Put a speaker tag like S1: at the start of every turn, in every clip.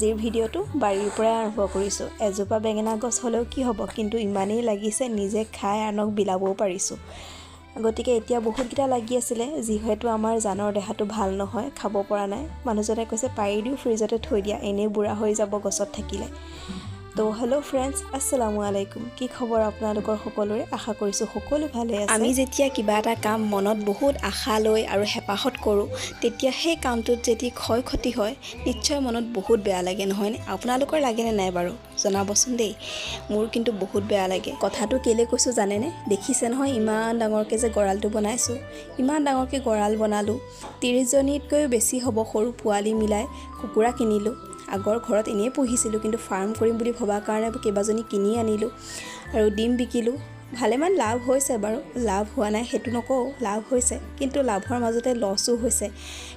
S1: আজিৰ ভিডিঅ'টো বাৰীৰ পৰাই আৰম্ভ কৰিছোঁ। এজোপা বেঙেনা গছ হ'লেও কি হ'ব, কিন্তু ইমানেই লাগিছে নিজে খাই আনক বিলাবও পাৰিছোঁ। গতিকে এতিয়া বহুতকেইটা লাগি আছিলে, যিহেতু আমাৰ জানৰ দেহাটো ভাল নহয়, খাব পৰা নাই। মানুহজনে কৈছে পাৰি দিও, ফ্ৰিজতে থৈ দিয়া, এনেই বুঢ়া হৈ যাব গছত থাকিলে। তো হেল্ল' ফ্ৰেণ্ডছ, আসসালামু আলাইকুম। কি খবৰ আপোনালোকৰ সকলোৰে? আশা কৰিছোঁ সকলো ভালে আছে। আমি যেতিয়া কিবা এটা কাম মনত বহুত আশা লৈ আৰু হেঁপাহত কৰোঁ, তেতিয়া সেই কামটোত যদি ক্ষয় ক্ষতি হয়, নিশ্চয় মনত বহুত বেয়া লাগে, নহয়নে? আপোনালোকৰ লাগেনে নাই বাৰু জনাবচোন দেই। মোৰ কিন্তু বহুত বেয়া লাগে। কথাটো কেলৈ কৈছোঁ জানেনে? দেখিছে নহয় ইমান ডাঙৰকৈ যে গঁৰালটো বনাইছোঁ। ইমান ডাঙৰকৈ গঁৰাল বনালোঁ, 30জনীতকৈও বেছি হ'ব সৰু পোৱালি মিলাই কুকুৰা কিনিলোঁ। আগৰ ঘৰত এনেই পুহিছিলোঁ, কিন্তু ফাৰ্ম কৰিম বুলি ভবাৰ কাৰণে কেইবাজনী কিনি আনিলোঁ আৰু ডিম বিকিলোঁ। ভালেমান লাভ হৈছে বাৰু, লাভ হোৱা নাই সেইটো নকওঁ, লাভ হৈছে, কিন্তু লাভৰ মাজতে লছো হৈছে।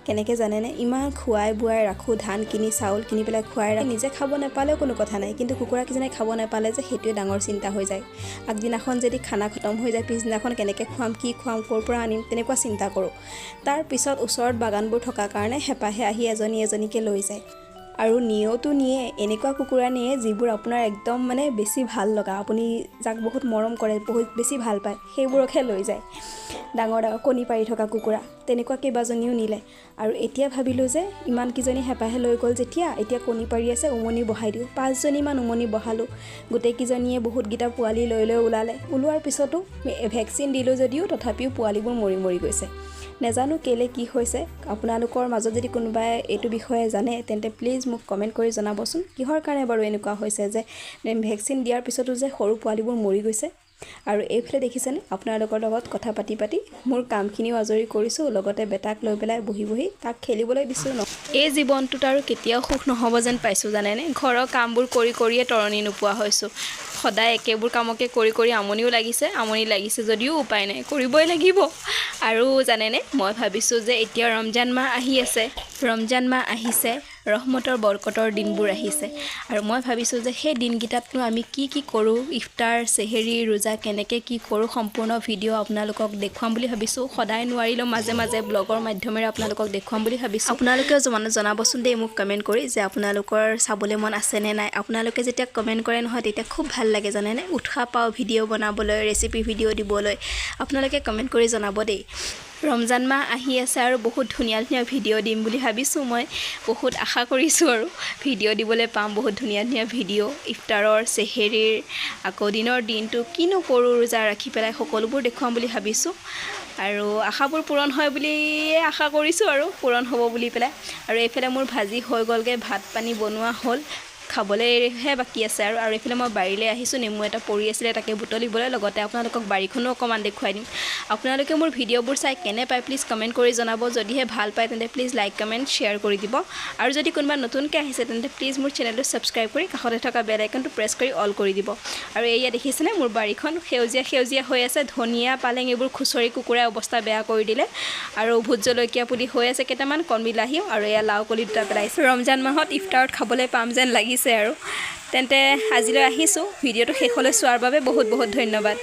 S1: কেনেকৈ জানেনে? ইমান খুৱাই বুৱাই ৰাখোঁ, ধান কিনি চাউল কিনি পেলাই খুৱাই ৰাখোঁ। নিজে খাব নাপালেও কোনো কথা নাই, কিন্তু কুকুৰাকেইজনে খাব নাপালে যে সেইটোৱে ডাঙৰ চিন্তা হৈ যায়। আগদিনাখন যদি খানা খতম হৈ যায়, পিছদিনাখন কেনেকৈ খুৱাম, কি খুৱাম, ক'ৰ পৰা আনিম, তেনেকুৱা চিন্তা কৰোঁ। তাৰপিছত ওচৰত বাগানবোৰ থকাৰ কাৰণে হেঁপাহে আহি এজনী এজনীকৈ লৈ যায়। আৰু নিয়েওতো নিয়ে, এনেকুৱা কুকুৰা নিয়ে যিবোৰ আপোনাৰ একদম মানে বেছি ভাল লগা, আপুনি যাক বহুত মৰম কৰে, বহুত বেছি ভাল পায়, সেইবোৰকহে লৈ যায়। ডাঙৰ ডাঙৰ কণী পাৰি থকা কুকুৰা, তেনেকুৱা কেইবাজনীও নিলে। আৰু এতিয়া ভাবিলোঁ যে ইমানকেইজনী হেঁপাহে লৈ গ'ল যেতিয়া, এতিয়া কণী পাৰি আছে, উমনি বহাই দিওঁ। 5জনীমান উমনি বহালোঁ। গোটেইকেইজনীয়ে বহুতকেইটা পোৱালি লৈ লৈ ওলালে। ওলোৱাৰ পিছতো ভেকচিন দিলোঁ যদিও তথাপিও পোৱালিবোৰ মৰি মৰি গৈছে। নেজানো কেলৈ কি হৈছে। আপোনালোকৰ মাজত যদি কোনোবাই এইটো বিষয়ে জানে, তেন্তে প্লিজ মোক কমেণ্ট কৰি জনাবচোন। কিহৰ কাৰণে বাৰু এনেকুৱা হৈছে যে ভেকচিন দিয়াৰ পিছতো যে সৰু পোৱালিবোৰ মৰি গৈছে। আৰু এইফালে দেখিছেনে, আপোনালোকৰ লগত কথা পাতি পাতি মোৰ কামখিনিও আজৰি কৰিছোঁ, লগতে বেটাক লৈ পেলাই বহি বহি তাক খেলিবলৈ দিছোঁ। এই জীৱনটোত আৰু কেতিয়াও সুখ নহ'ব যেন পাইছোঁ জানেনে? ঘৰৰ কামবোৰ কৰি কৰিয়ে তৰণি নোপোৱা হৈছোঁ। সদায় একেবোৰ কামকে কৰি কৰি আমনি লাগিছে যদিও উপায় নাই, কৰিবই লাগিব। আৰু জানেনে, মই ভাবিছোঁ যে এতিয়া ৰমজান মাহ আহি আছে, ৰমজান মাহ আহিছে, ৰহমতৰ বৰকতৰ দিনবোৰ আহিছে। আৰু মই ভাবিছোঁ যে সেই দিনকেইটাতনো আমি কি কি কৰোঁ, ইফতাৰ, চেহেৰি, ৰোজা কেনেকৈ কি কৰোঁ, সম্পূৰ্ণ ভিডিঅ' আপোনালোকক দেখুৱাম বুলি ভাবিছোঁ। সদায় নোৱাৰিলেও মাজে মাজে ব্লগৰ মাধ্যমেৰে আপোনালোকক দেখুৱাম বুলি ভাবিছোঁ। আপোনালোকেও জনাবচোন দেই মোক কমেণ্ট কৰি যে আপোনালোকৰ চাবলৈ মন আছেনে নাই। আপোনালোকে যেতিয়া কমেণ্ট কৰে নহয়, তেতিয়া খুব ভাল লাগে জানেনে? উৎসাহ পাওঁ ভিডিঅ' বনাবলৈ, ৰেচিপি ভিডিঅ' দিবলৈ। আপোনালোকে কমেণ্ট কৰি জনাব দেই। ৰমজান মাহ আহি আছে আৰু বহুত ধুনীয়া ধুনীয়া ভিডিঅ' দিম বুলি ভাবিছোঁ। মই বহুত আশা কৰিছোঁ আৰু ভিডিঅ' দিবলৈ পাম, বহুত ধুনীয়া ধুনীয়া ভিডিঅ', ইফতাৰৰ, চেহেৰিৰ, আকৌ দিনৰ দিনটো কিনো কৰোঁ ৰোজা ৰাখি পেলাই, সকলোবোৰ দেখুৱাম বুলি ভাবিছোঁ। আৰু আশাবোৰ পূৰণ হয় বুলিয়ে আশা কৰিছোঁ, আৰু পূৰণ হ'ব বুলি পেলাই। আৰু এইফালে মোৰ ভাজি হৈ গ'লগৈ, ভাত পানী বনোৱা হ'ল, খাবলৈহে বাকী আছে। আৰু এইফালে মই বাৰীলৈ আহিছোঁ, নেমু এটা পৰি আছিলে তাকে বুটলিবলৈ, লগতে আপোনালোকক বাৰীখনো অকণমান দেখুৱাই দিম। আপোনালোকে মোৰ ভিডিঅ'বোৰ চাই কেনে পায় প্লিজ কমেণ্ট কৰি জনাব। যদিহে ভাল পায় তেন্তে প্লিজ লাইক কমেণ্ট শ্বেয়াৰ কৰি দিব। আৰু যদি কোনোবা নতুনকৈ আহিছে তেন্তে প্লিজ মোৰ চেনেলটো ছাবস্ক্ৰাইব কৰি কাষতে থকা বেল আইকনটো প্ৰেছ কৰি অল কৰি দিব। আৰু এয়া দেখিছেনে মোৰ বাৰীখন সেউজীয়া সেউজীয়া হৈ আছে। ধনিয়া, পালেং এইবোৰ খুচৰি কুকুৰাই অৱস্থা বেয়া কৰি দিলে। আৰু ভোট জলকীয়া পুলি হৈ আছে কেইটামান, কণ বিলাহীও, আৰু এয়া লাও কলি দুটা পেলাইছে। ৰমজান মাহত ইফতাৰত খাবলৈ পাম যেন লাগিছে। আৰু তেন্তে আজিলৈ আহিছোঁ। ভিডিঅ'টো শেষলৈ চোৱাৰ বাবে বহুত বহুত ধন্যবাদ।